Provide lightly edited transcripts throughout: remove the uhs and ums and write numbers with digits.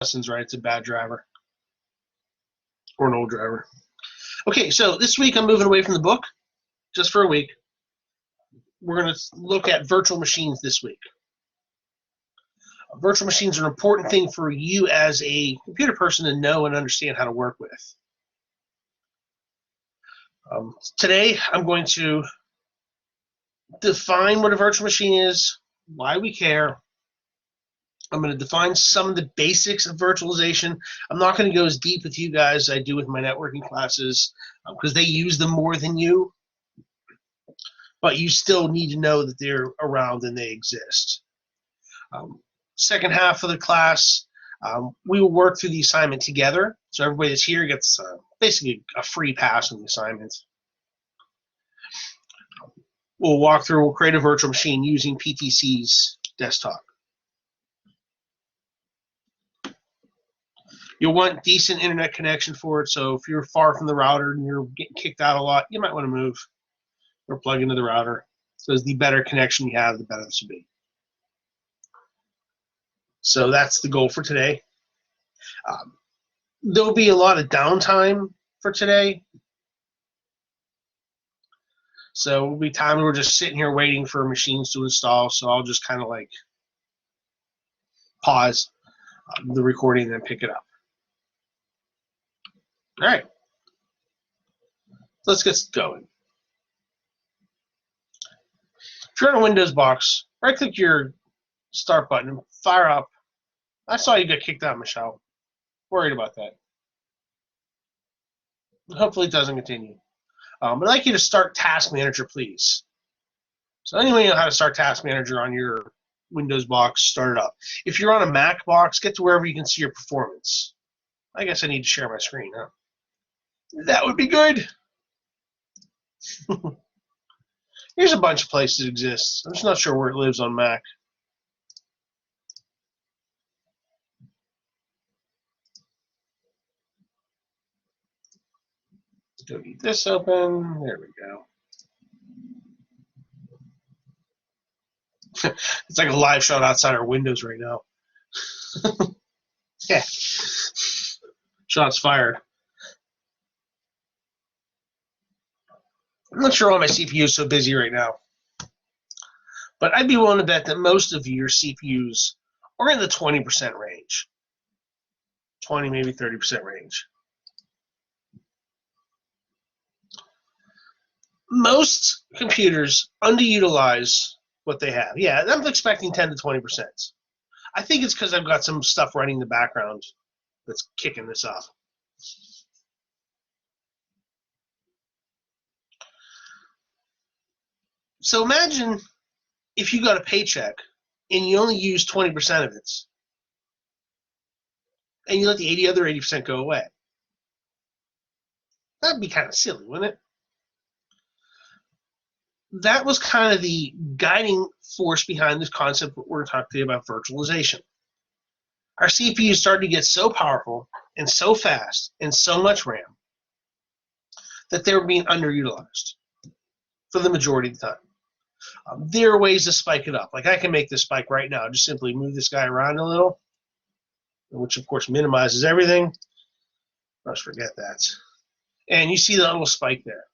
Justin's right, it's a bad driver. Or an old driver. Okay, so this week I'm moving away from the book, just for a week. We're going to look at virtual machines this week. Virtual machines are an important thing for you as a computer person to know and understand how to work with. Today I'm going to define what a virtual machine is, why we care. I'm going to define some of the basics of virtualization. I'm not going to go as deep with you guys as I do with my networking classes because they use them more than you. But you still need to know that they're around and they exist. Second half of the class, we will work through the assignment together. So everybody that's here gets basically a free pass on the assignment. We'll walk through, we'll create a virtual machine using PTC's desktop. You'll want decent internet connection for it, so if you're far from the router and you're getting kicked out a lot, you might want to move or plug into the router. So the better connection you have, the better this will be. So that's the goal for today. There'll be a lot of downtime for today. So it'll be time we're just sitting here waiting for machines to install, so I'll just kind of like pause the recording and then pick it up. All right, let's get going. If you're on a Windows box, right-click your Start button and fire up. I saw you get kicked out, Michelle. Worried about that. Hopefully it doesn't continue. I'd like you to start Task Manager, please. So anyway, you know how to start Task Manager on your Windows box, start it up. If you're on a Mac box, get to wherever you can see your performance. I guess I need to share my screen, huh? That would be good. Here's a bunch of places it exists. I'm just not sure where it lives on Mac. Go get this open. There we go. It's like a live shot outside our windows right now. Yeah. Shots fired. I'm not sure why my CPU is so busy right now. But I'd be willing to bet that most of your CPUs are in the 20% range. 20, maybe 30% range. Most computers underutilize what they have. Yeah, I'm expecting 10 to 20%. I think it's because I've got some stuff running in the background that's kicking this up. So imagine if you got a paycheck and you only use 20% of it, and you let the other 80% go away. That'd be kind of silly, wouldn't it? That was kind of the guiding force behind this concept we're talking today about virtualization. Our CPUs started to get so powerful and so fast and so much RAM that they were being underutilized for the majority of the time. There are ways to spike it up. Like I can make this spike right now. Just simply move this guy around a little, which of course minimizes everything. Let's forget that. And you see that little spike there.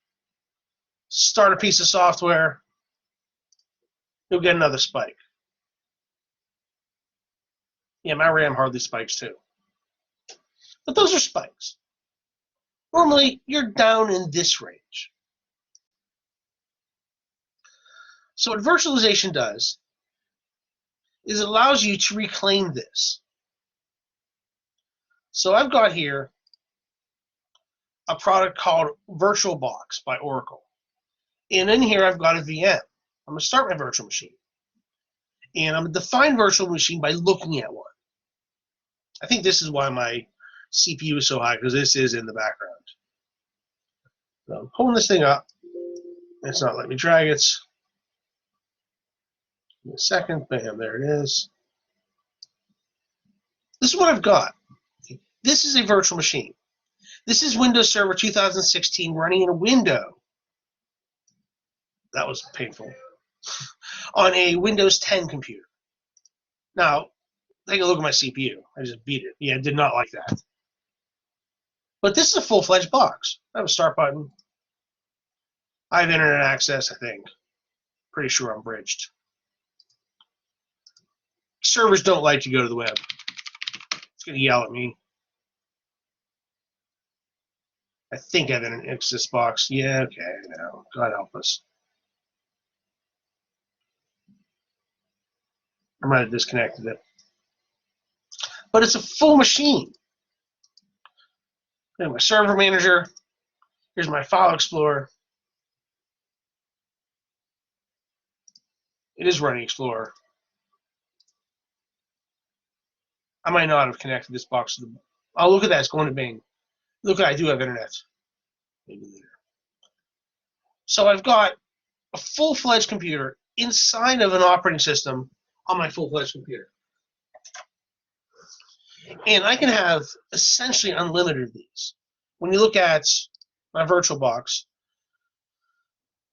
Start a piece of software, you'll get another spike. Yeah, my RAM hardly spikes too. But those are spikes. Normally, you're down in this range. So what virtualization does is it allows you to reclaim this. So I've got here a product called VirtualBox by Oracle. And in here, I've got a VM. I'm going to start my virtual machine. And I'm going to define virtual machine by looking at one. I think this is why my CPU is so high, because this is in the background. So I'm pulling this thing up. It's not letting me drag it. Give me a second. Bam, there it is. This is what I've got. This is a virtual machine. This is Windows Server 2016 running in a window. That was painful. On a Windows 10 computer. Now, take a look at my CPU. I just beat it. Yeah, I did not like that. But this is a full-fledged box. I have a start button. I have internet access, I think. Pretty sure I'm bridged. Servers don't like to go to the web. It's going to yell at me. I think I have internet access box. Yeah, okay, no. God help us. I might have disconnected it. But it's a full machine. Here's my server manager. Here's my file explorer. It is running Explorer. I might not have connected this box to the... Oh, look at that. It's going to Bing. Look, I do have internet. Maybe later. So I've got a full-fledged computer inside of an operating system on my full-fledged computer. And I can have essentially unlimited of these. When you look at my VirtualBox,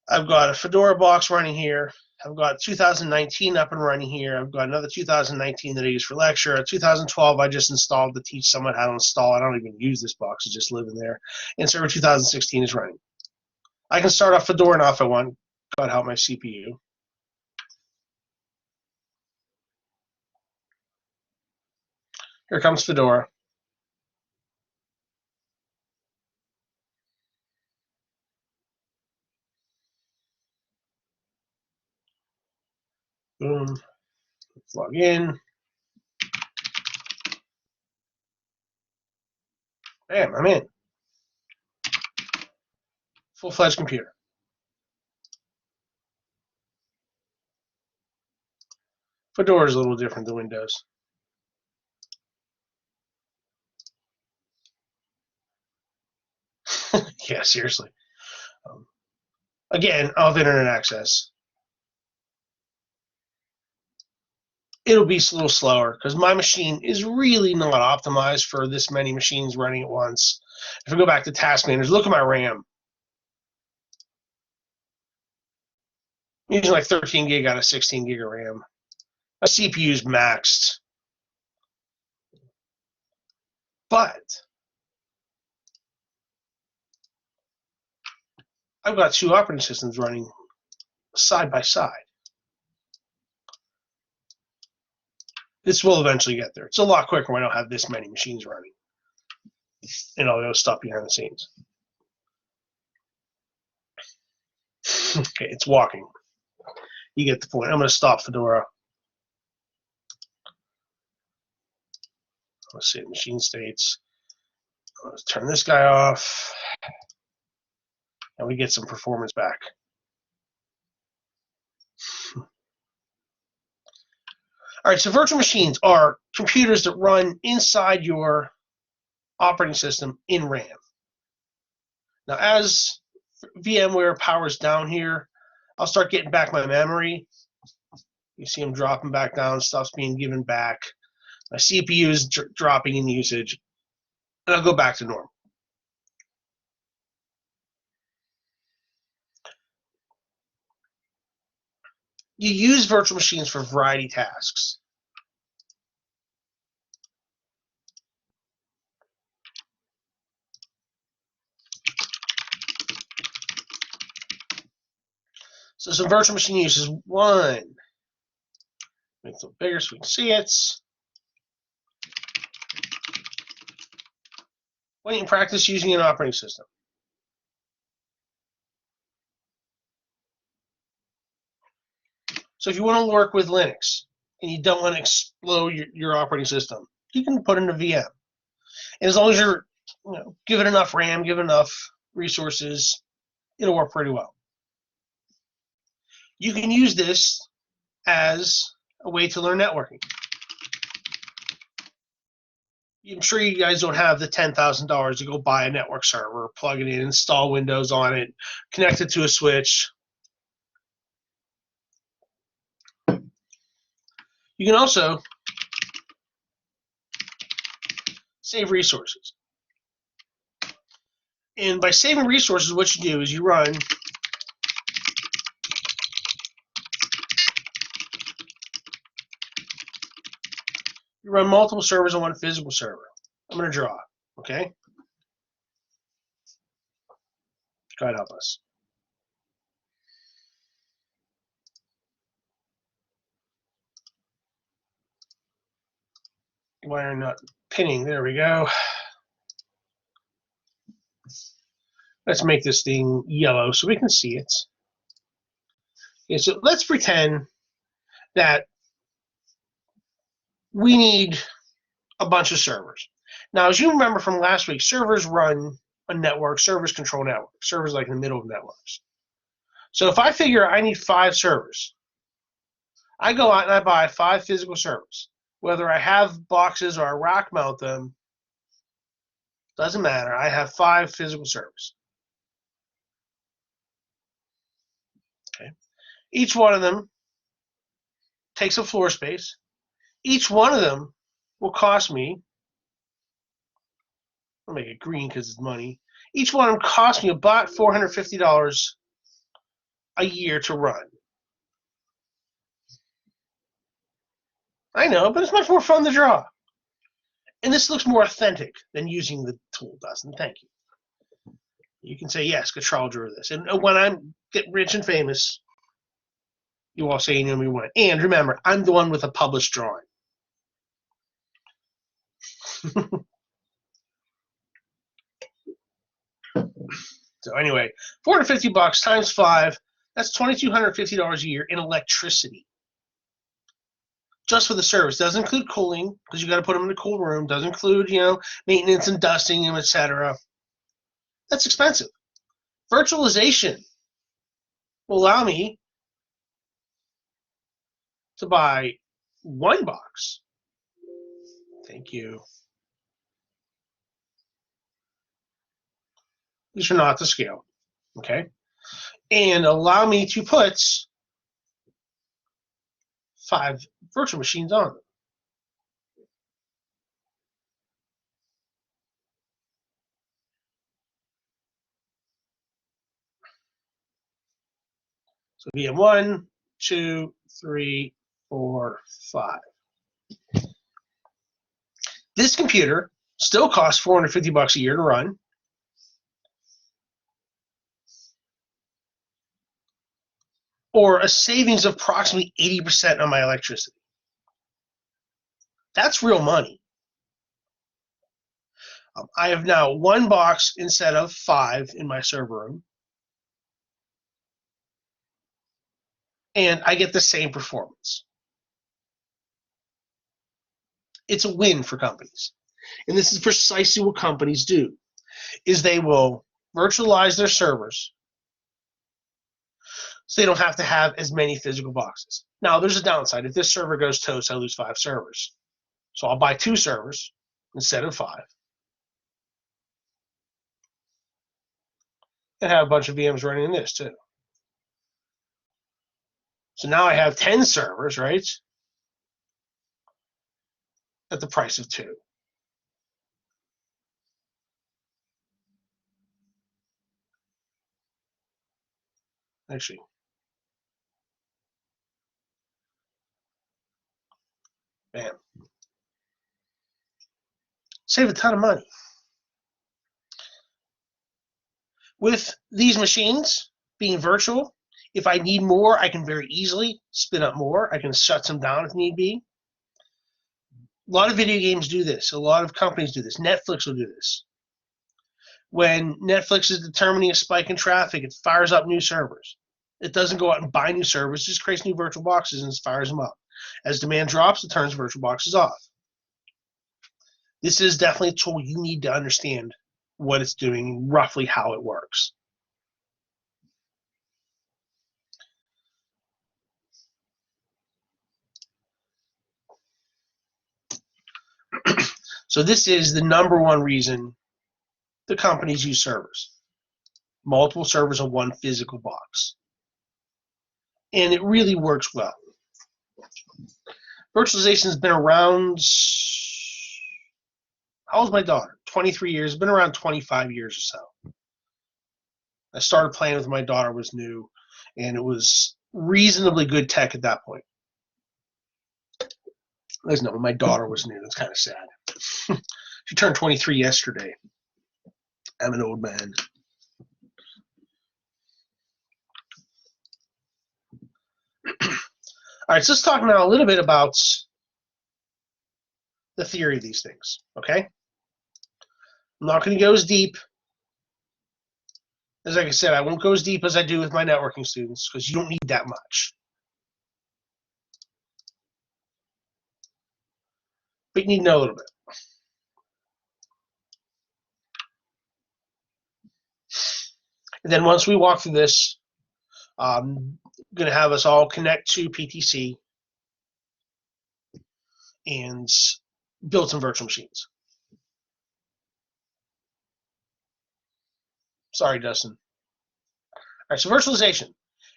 I've got a Fedora box running here. I've got 2019 up and running here. I've got another 2019 that I use for lecture. A 2012 I just installed to teach someone how to install. I don't even use this box. It's just living there. And server 2016 is running. I can start off Fedora now if I want. God help my CPU. Here comes Fedora. Boom. Let's log in. Bam, I'm in. Full-fledged computer. Fedora is a little different than Windows. Yeah, seriously. Again, I'll have internet access. It'll be a little slower because my machine is really not optimized for this many machines running at once. If I go back to Task Manager, look at my RAM. I'm using like 13 gig out of 16 gig of RAM. My CPU is maxed. But I've got two operating systems running side by side. This will eventually get there. It's a lot quicker when I don't have this many machines running. And all those stuff behind the scenes. Okay, it's walking. You get the point. I'm going to stop Fedora. Let's see, machine states. Let's turn this guy off. And we get some performance back. All right, so virtual machines are computers that run inside your operating system in RAM. Now, as VMware powers down here, I'll start getting back my memory. You see them dropping back down, stuff's being given back. My CPU is dropping in usage, and I'll go back to normal. You use virtual machines for a variety of tasks. So some virtual machine uses. One, make it a little bigger so we can see it. When you practice using an operating system. So if you want to work with Linux and you don't want to explode your operating system, you can put in a VM. And as long as you're give it enough RAM, give it enough resources, it'll work pretty well. You can use this as a way to learn networking. I'm sure you guys don't have the $10,000 to go buy a network server, plug it in, install Windows on it, connect it to a switch. You can also save resources. And by saving resources, what you do is you run run multiple servers on one physical server. I'm going to draw, okay? God help us. Why are not pinning? There we go. Let's make this thing yellow so we can see it. Okay, so let's pretend that we need a bunch of servers. Now, as you remember from last week, servers run a network, servers control networks, servers like in the middle of networks. So if I figure I need 5 servers, I go out and I buy 5 physical servers. Whether I have boxes or I rack mount them, doesn't matter. I have 5 physical servers. Okay. Each one of them takes up floor space. Each one of them will cost me, I'll make it green because it's money. Each one of them costs me about $450 a year to run. I know, but it's much more fun to draw. And this looks more authentic than using the tool does, and thank you. You can say, yes, Control drew this. And when I get rich and famous, you all say you know me when. And remember, I'm the one with a published drawing. So anyway, $450 times 5, that's $2,250 a year in electricity. Just for the service. Doesn't include cooling, because you got to put them in a cool room. Doesn't include, maintenance and dusting them, etc. That's expensive. Virtualization will allow me to buy 1 box. Thank you. These are not to scale, okay? And allow me to put 5 virtual machines on them. So VM 1, 2, 3, 4, 5. This computer still costs $450 a year to run. Or a savings of approximately 80% on my electricity. That's real money. I have now 1 box instead of 5 in my server room. And I get the same performance. It's a win for companies. And this is precisely what companies do, is they will virtualize their servers so they don't have to have as many physical boxes. Now, there's a downside. If this server goes toast, I lose 5 servers. So I'll buy 2 servers instead of 5. And have a bunch of VMs running in this, too. So now I have 10 servers, right? At the price of 2. Actually, bam. Save a ton of money. With these machines being virtual, if I need more, I can very easily spin up more. I can shut some down if need be. A lot of video games do this. A lot of companies do this. Netflix will do this. When Netflix is determining a spike in traffic, it fires up new servers. It doesn't go out and buy new servers, it just creates new virtual boxes and fires them up. As demand drops, it turns virtual boxes off. This is definitely a tool you need to understand what it's doing, roughly how it works. So this is the #1 reason the companies use servers. Multiple servers on one physical box. And it really works well. Virtualization has been around, how old's my daughter? 23 years, been around 25 years or so. I started playing with my daughter, was new, and it was reasonably good tech at that point. There's no, my daughter was new. That's kind of sad. She turned 23 yesterday. I'm an old man. All right, so let's talk now a little bit about the theory of these things, okay? I'm not going to go as deep. As like I said, I won't go as deep as I do with my networking students because you don't need that much. But you need to know a little bit. And then once we walk through this, I'm going to have us all connect to PTC and build some virtual machines. Sorry, Dustin. All right, so virtualization.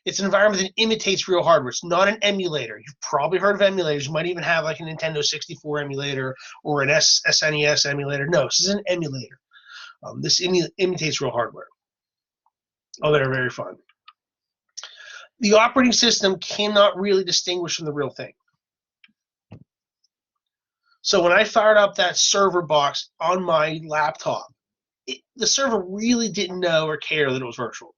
It's an environment that imitates real hardware. It's not an emulator. You've probably heard of emulators. You might even have like a Nintendo 64 emulator or an SNES emulator. No, this is an emulator. This imitates real hardware. Oh, they're very fun. The operating system cannot really distinguish from the real thing. So when I fired up that server box on my laptop, the server really didn't know or care that it was virtual.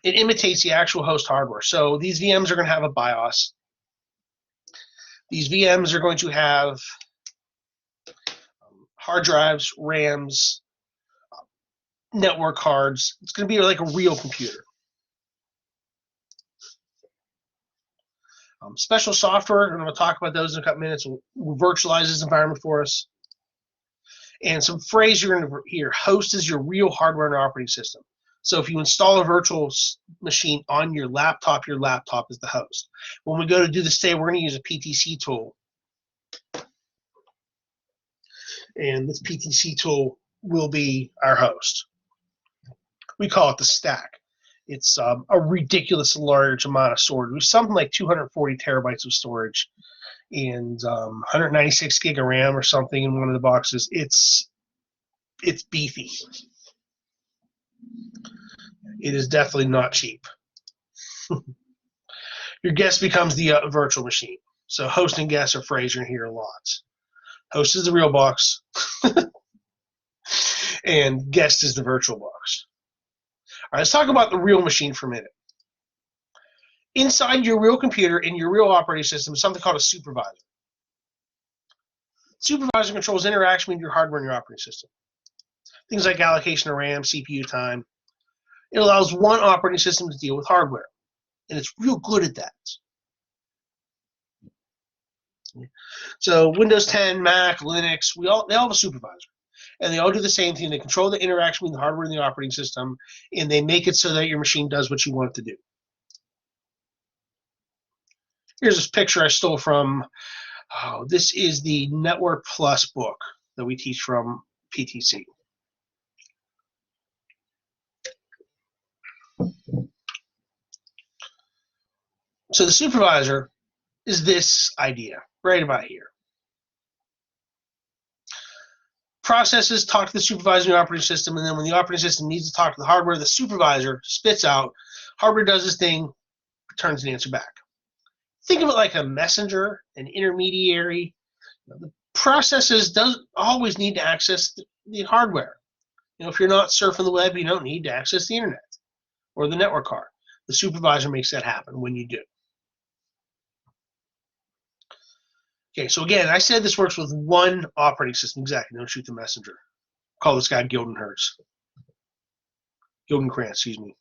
It imitates the actual host hardware. So these VMs are going to have a BIOS. These VMs are going to have hard drives, RAMs, network cards. It's going to be like a real computer. Special software, and I'm going to talk about those in a couple minutes, will virtualize this environment for us. And some phrase you're going to hear, host is your real hardware and operating system. So if you install a virtual machine on your laptop is the host. When we go to do this today, we're going to use a PTC tool. And this PTC tool will be our host. We call it the stack. It's a ridiculous large amount of storage. There's something like 240 terabytes of storage and 196 gig of RAM or something in one of the boxes. It's beefy. It is definitely not cheap. Your guest becomes the virtual machine. So host and guest are phrase you're going to hear a lot. Host is the real box, and guest is the virtual box. All right, let's talk about the real machine for a minute. Inside your real computer in your real operating system is something called a supervisor. Supervisor controls interaction with your hardware and your operating system. Things like allocation of RAM, CPU time. It allows one operating system to deal with hardware, and it's real good at that. So Windows 10, Mac, Linux, they all have a supervisor. And they all do the same thing. They control the interaction between the hardware and the operating system, and they make it so that your machine does what you want it to do. Here's this picture I stole from, this is the Network Plus book that we teach from PTC. So the supervisor is this idea right about here. Processes talk to the supervisor in the operating system, and then when the operating system needs to talk to the hardware, the supervisor spits out, hardware does this thing, returns an answer back. Think of it like a messenger, an intermediary. The processes don't always need to access the hardware. If you're not surfing the web, you don't need to access the internet or the network card. The supervisor makes that happen when you do. Okay, so again, I said this works with one operating system. Exactly, don't shoot the messenger. Call this guy Gildenkrantz, excuse me.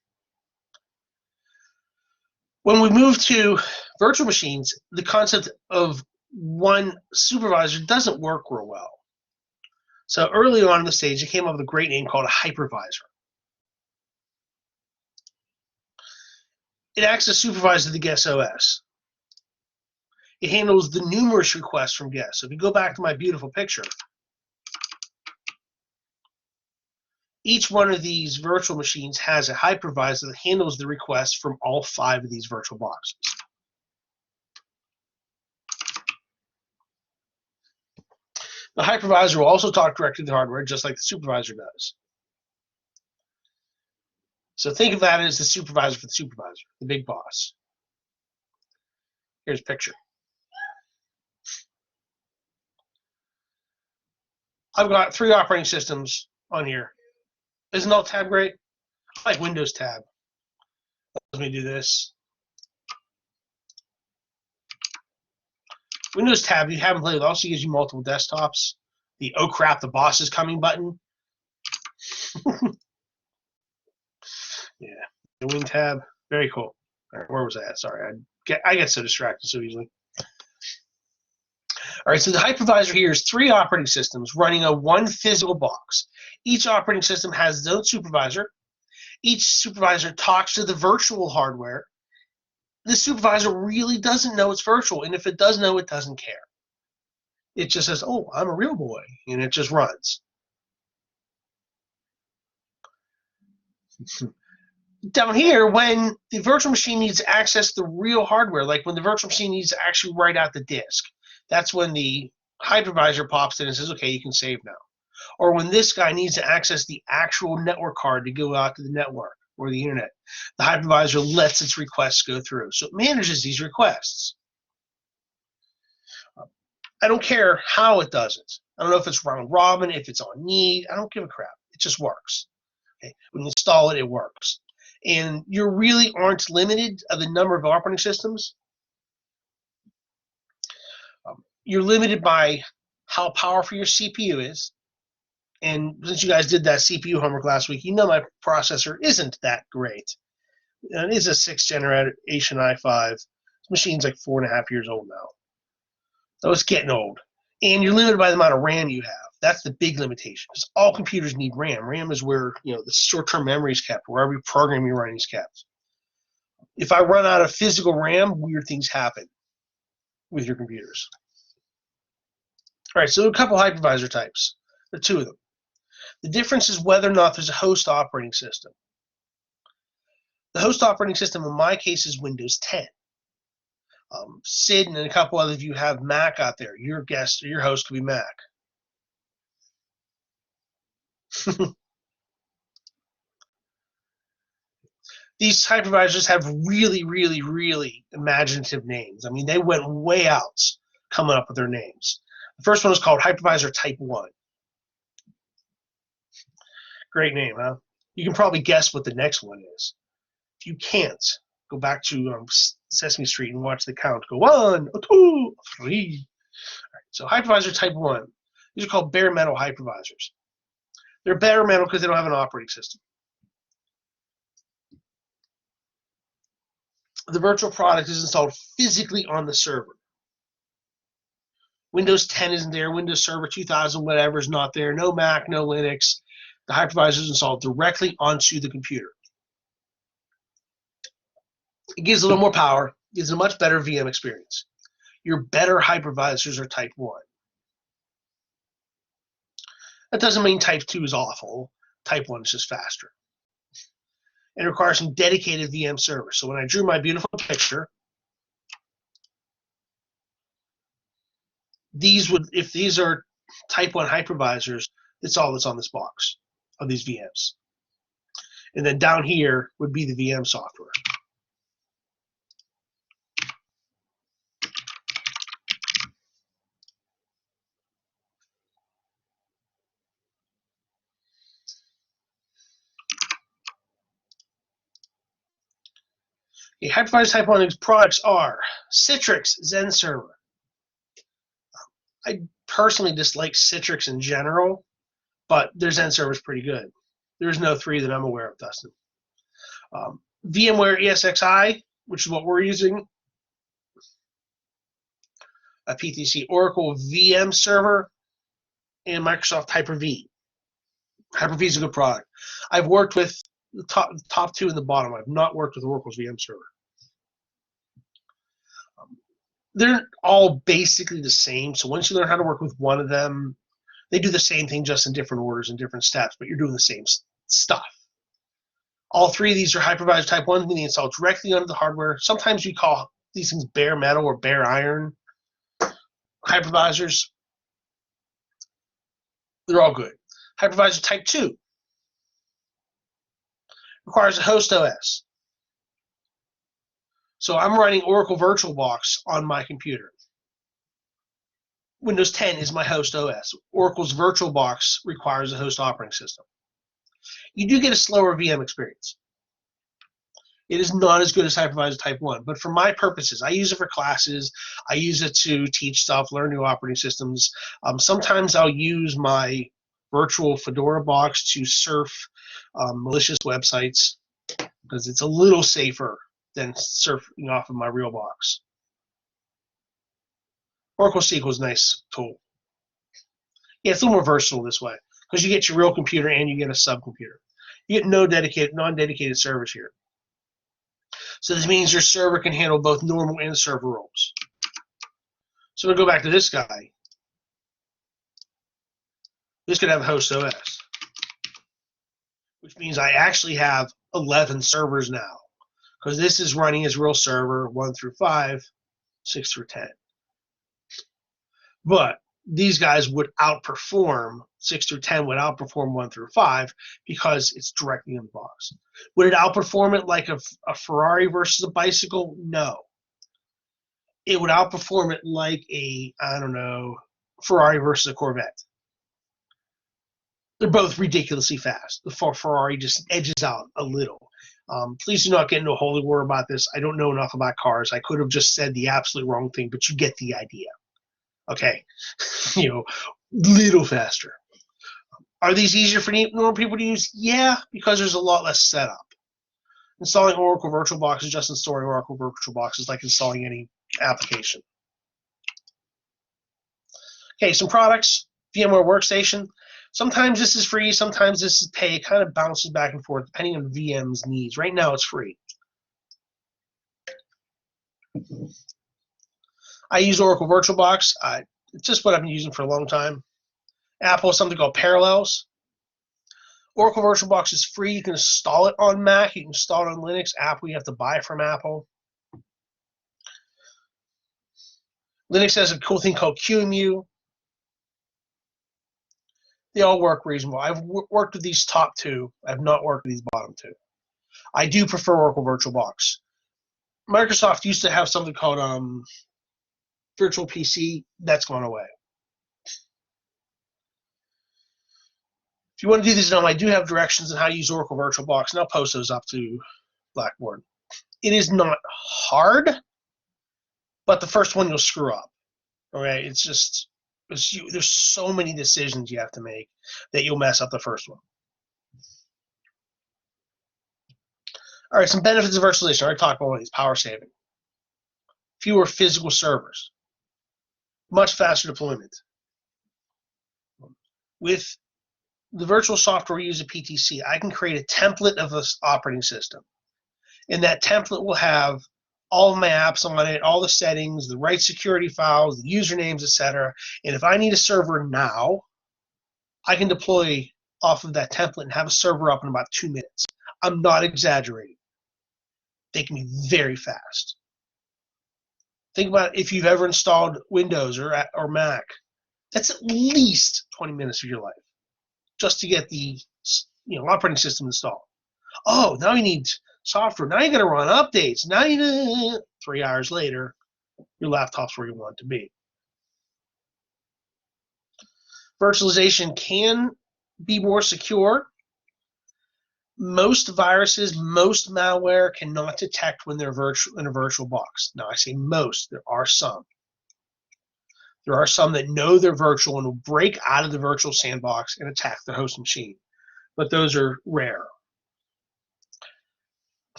When we move to virtual machines, the concept of one supervisor doesn't work real well. So early on in the stage, it came up with a great name called a hypervisor. It acts as supervisor to the guest OS. It handles the numerous requests from guests. So if you go back to my beautiful picture, each one of these virtual machines has a hypervisor that handles the requests from all 5 of these virtual boxes. The hypervisor will also talk directly to the hardware, just like the supervisor does. So think of that as the supervisor for the supervisor, the big boss. Here's a picture. I've got 3 operating systems on here. Isn't Alt Tab great? I like Windows Tab. Let me do this. Windows Tab, you haven't played with, also gives you multiple desktops. The oh crap, the boss is coming button. Yeah, the Win Tab, very cool. All right, where was I at? Sorry, I get so distracted so easily. All right, so the hypervisor here is 3 operating systems running a 1 physical box. Each operating system has its own supervisor. Each supervisor talks to the virtual hardware. The supervisor really doesn't know it's virtual, and if it does know, it doesn't care. It just says, oh, I'm a real boy, and it just runs. Down here, when the virtual machine needs to access the real hardware, like when the virtual machine needs to actually write out the disk, that's when the hypervisor pops in and says, okay, you can save now. Or when this guy needs to access the actual network card to go out to the network or the internet, the hypervisor lets its requests go through. So it manages these requests. I don't care how it does it. I don't know if it's round robin, if it's on need. I don't give a crap. It just works. Okay? When you install it, it works. And you really aren't limited of the number of operating systems. You're limited by how powerful your CPU is. And since you guys did that CPU homework last week, you know my processor isn't that great. It is a 6th generation i5. This machine's like 4.5 years old now. So it's getting old. And you're limited by the amount of RAM you have. That's the big limitation, because all computers need RAM. RAM is where the short-term memory is kept, where every program you're running is kept. If I run out of physical RAM, weird things happen with your computers. All right, so a couple hypervisor types. There are 2 of them. The difference is whether or not there's a host operating system. The host operating system in my case is Windows 10. Sid and a couple other of you have Mac out there. Your guest or your host could be Mac. These hypervisors have really, really, really imaginative names. I mean, they went way out coming up with their names. The first one is called Hypervisor Type 1. Great name, huh? You can probably guess what the next one is. If you can't, go back to Sesame Street and watch the count. Go 1, 2, 3. All right, so Hypervisor Type 1. These are called bare metal hypervisors. They're bare metal because they don't have an operating system. The virtual product is installed physically on the server. Windows 10 isn't there. Windows Server 2000, whatever, is not there. No Mac, no Linux. The hypervisor is installed directly onto the computer. It gives a little more power. It gives a much better VM experience. Your better hypervisors are Type 1. That doesn't mean Type 2 is awful. Type 1 is just faster. It requires some dedicated VM servers. So when I drew my beautiful picture, if these are Type 1 hypervisors, it's all that's on this box of these VMs. And then down here would be the VM software. Okay, Hypervisor Type 1 products are Citrix Zen Server. I personally dislike Citrix in general, but their Zen Server is pretty good. There's no 3 that I'm aware of, Dustin. VMware ESXi, which is what we're using. A PTC Oracle VM Server, and Microsoft Hyper-V. Hyper-V is a good product. I've worked with the top 2 and the bottom. I've not worked with Oracle's VM Server. They're all basically the same, so once you learn how to work with one of them, they do the same thing just in different orders and different steps, but you're doing the same stuff. All 3 of these are Hypervisor Type 1s, meaning installed directly onto the hardware. Sometimes we call these things bare metal or bare iron hypervisors. They're all good. Hypervisor Type 2 requires a host OS. So I'm running Oracle VirtualBox on my computer. Windows 10 is my host OS. Oracle's VirtualBox requires a host operating system. You do get a slower VM experience. It is not as good as Hypervisor Type 1, but for my purposes, I use it for classes. I use it to teach stuff, learn new operating systems. Sometimes I'll use my virtual Fedora box to surf malicious websites because it's a little safer than surfing off of my real box. Oracle SQL is a nice tool. Yeah, it's a little more versatile this way because you get your real computer and you get a subcomputer. You get no non-dedicated servers here. So this means your server can handle both normal and server roles. So we'll go back to this guy. This could have a host OS, which means I actually have 11 servers now because this is running as real server 1 through 5, 6 through 10. But these guys would outperform 6 through 10 would outperform 1 through 5 because it's directly in the box. Would it outperform it like a Ferrari versus a bicycle? No. It would outperform it like a, I don't know, Ferrari versus a Corvette. They're both ridiculously fast. The Ferrari just edges out a little. Please do not get into a holy war about this. I don't know enough about cars. I could have just said the absolute wrong thing, but you get the idea. Okay, little faster. Are these easier for normal people to use? Yeah, because there's a lot less setup. Installing Oracle VirtualBox is just installing Oracle VirtualBox. It's like installing any application. Okay, some products. VMware Workstation. Sometimes this is free, sometimes this is pay. It kind of bounces back and forth depending on VM's needs. Right now it's free. I use Oracle VirtualBox. It's just what I've been using for a long time. Apple has something called Parallels. Oracle VirtualBox is free. You can install it on Mac. You can install it on Linux. Apple, you have to buy from Apple. Linux has a cool thing called QEMU. They all work reasonable. I've worked with these top two. I've not worked with these bottom two. I do prefer Oracle VirtualBox. Microsoft used to have something called Virtual PC. That's gone away. If you want to do this at home, I do have directions on how to use Oracle VirtualBox, and I'll post those up to Blackboard. It is not hard, but the first one you'll screw up. Okay, it's just there's so many decisions you have to make that you'll mess up the first one. All right, some benefits of virtualization. I already talked about one of these: power saving, fewer physical servers, much faster deployment. With the virtual software we use at PTC, I can create a template of this operating system, and that template will have all of my apps on it, all the settings, the right security files, the usernames, etc. And if I need a server now, I can deploy off of that template and have a server up in about 2 minutes. I'm not exaggerating. They can be very fast. Think about if you've ever installed Windows or Mac. That's at least 20 minutes of your life just to get the operating system installed. Oh, now you need software. Now you got to run updates. Now 3 hours later, your laptop's where you want it to be. Virtualization can be more secure. Most viruses, most malware cannot detect when they're in a virtual box. Now, I say most. There are some. There are some that know they're virtual and will break out of the virtual sandbox and attack the host machine. But those are rare.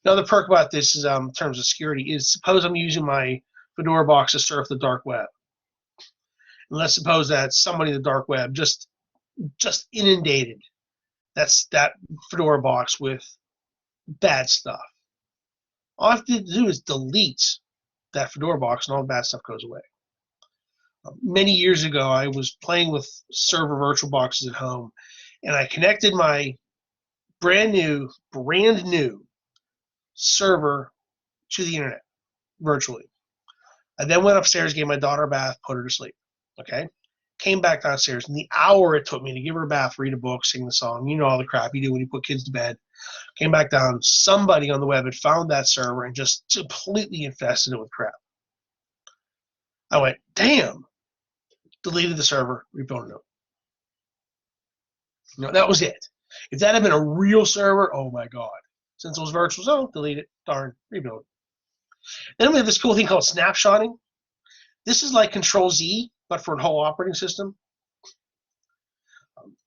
Another perk about this is, in terms of security, is suppose I'm using my Fedora box to surf the dark web. And let's suppose that somebody in the dark web just inundated that Fedora box with bad stuff. All I have to do is delete that Fedora box and all the bad stuff goes away. Many years ago, I was playing with server virtual boxes at home, and I connected my brand new server to the internet virtually. I then went upstairs, gave my daughter a bath, put her to sleep. Okay? Came back downstairs, and the hour it took me to give her a bath, read a book, sing the song, all the crap you do when you put kids to bed. Came back down. Somebody on the web had found that server and just completely infested it with crap. I went, damn. Deleted the server, rebuilt it. That was it. If that had been a real server, oh my god. Since it was virtual, so delete it. Darn, rebuild it. Then we have this cool thing called snapshotting. This is like Control-Z, but for a whole operating system.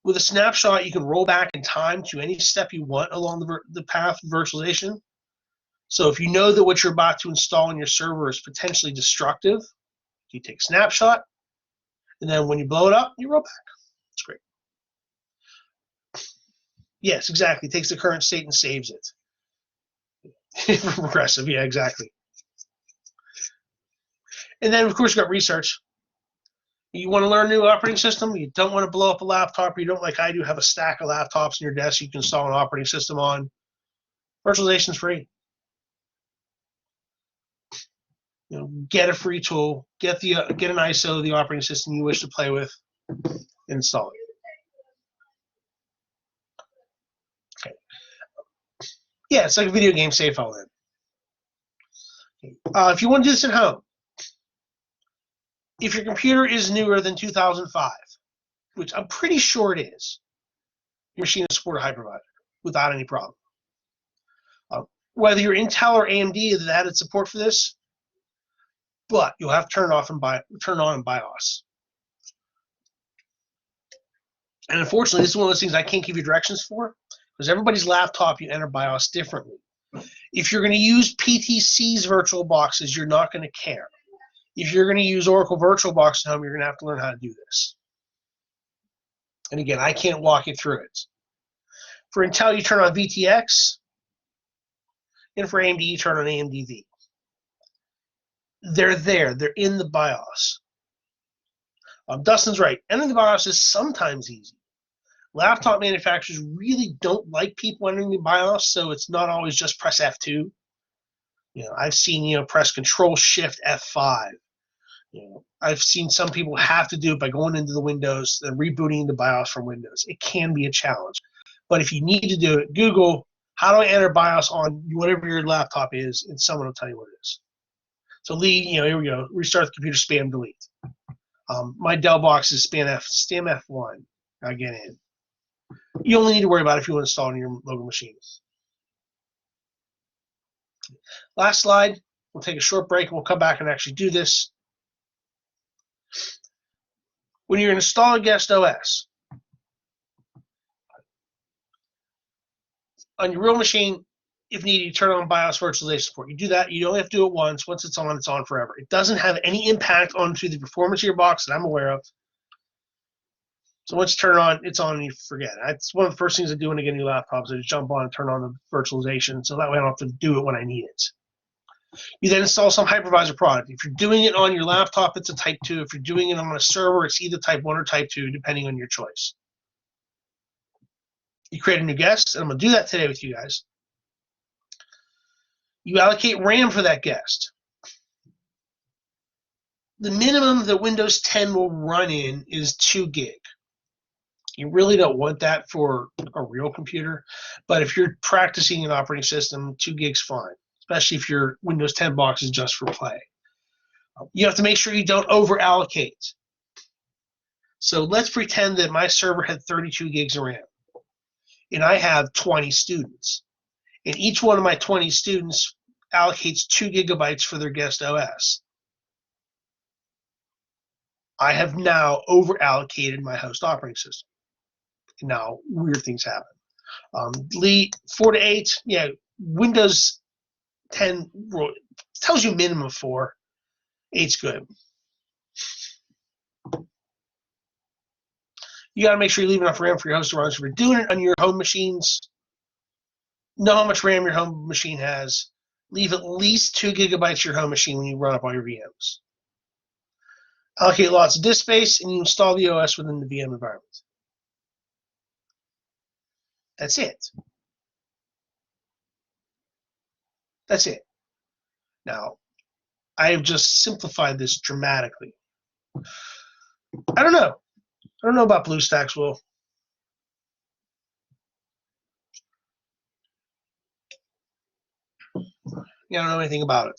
With a snapshot, you can roll back in time to any step you want along the path of virtualization. So if you know that what you're about to install on your server is potentially destructive, you take a snapshot, and then when you blow it up, you roll back. It's great. Yes, exactly. It takes the current state and saves it. Progressive, yeah, exactly. And then, of course, you've got research. You want to learn a new operating system, you don't want to blow up a laptop, or you don't, like I do, have a stack of laptops in your desk you can install an operating system on. Virtualization's free. Get a free tool, get an ISO of the operating system you wish to play with, and install it. Okay. Yeah, it's like a video game save file then. If you want to do this at home, if your computer is newer than 2005, which I'm pretty sure it is, your machine will support a hypervisor without any problem. Whether you're Intel or AMD has added support for this, but you'll have to turn on in BIOS. And unfortunately, this is one of those things I can't give you directions for, because everybody's laptop you enter BIOS differently. If you're going to use PTC's virtual boxes, you're not going to care. If you're going to use Oracle VirtualBox at home, you're going to have to learn how to do this. And again, I can't walk you through it. For Intel, you turn on VTX, and for AMD, you turn on AMDV. They're there. They're in the BIOS. Dustin's right. Entering the BIOS is sometimes easy. Laptop manufacturers really don't like people entering the BIOS, so it's not always just press F2. I've seen press Control Shift F5. I've seen some people have to do it by going into the Windows and rebooting the BIOS from Windows. It can be a challenge, but if you need to do it, Google how do I enter BIOS on whatever your laptop is, and someone will tell you what it is. So Lee, here we go. Restart the computer, spam delete. My Dell box is spam F1. I get in. You only need to worry about it if you want to install it on your local machine. Last slide. We'll take a short break and we'll come back and actually do this. When you're installing guest OS on your real machine, if needed, you turn on BIOS virtualization support. You do that. You only have to do it once. Once it's on forever. It doesn't have any impact onto the performance of your box that I'm aware of. So once you turn it on, it's on and you forget. That's one of the first things I do when I get a new laptop is I just jump on and turn on the virtualization, so that way I don't have to do it when I need it. You then install some hypervisor product. If you're doing it on your laptop, it's a Type 2. If you're doing it on a server, it's either Type 1 or Type 2, depending on your choice. You create a new guest, and I'm going to do that today with you guys. You allocate RAM for that guest. The minimum that Windows 10 will run in is 2 gig. You really don't want that for a real computer, but if you're practicing an operating system, 2 gig's fine, especially if your Windows 10 box is just for play. You have to make sure you don't over allocate. So let's pretend that my server had 32 gigs of RAM, and I have 20 students, and each one of my 20 students allocates 2 gigabytes for their guest OS. I have now over allocated my host operating system. Now weird things happen. Lee, 4 to 8, yeah, Windows 10 tells you minimum 4. 8's good. You got to make sure you leave enough RAM for your host to run. So if you're doing it on your home machines, know how much RAM your home machine has. Leave at least 2 gigabytes your home machine when you run up all your VMs. Allocate lots of disk space, and you install the OS within the VM environment. That's it. That's it. Now, I have just simplified this dramatically. I don't know. I don't know about BlueStacks, Will. You don't know anything about it.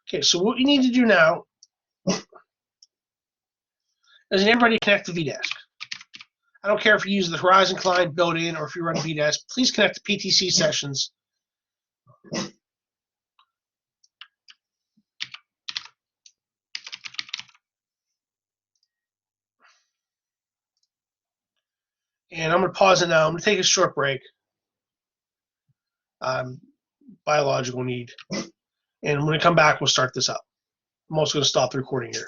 Okay, so what you need to do now is everybody connect to VDesk. I don't care if you use the Horizon client built-in or if you run VDesk. Please connect to PTC sessions. And I'm going to pause it now. I'm going to take a short break. Biological need. And when we come back, we'll start this up. I'm also going to stop the recording here.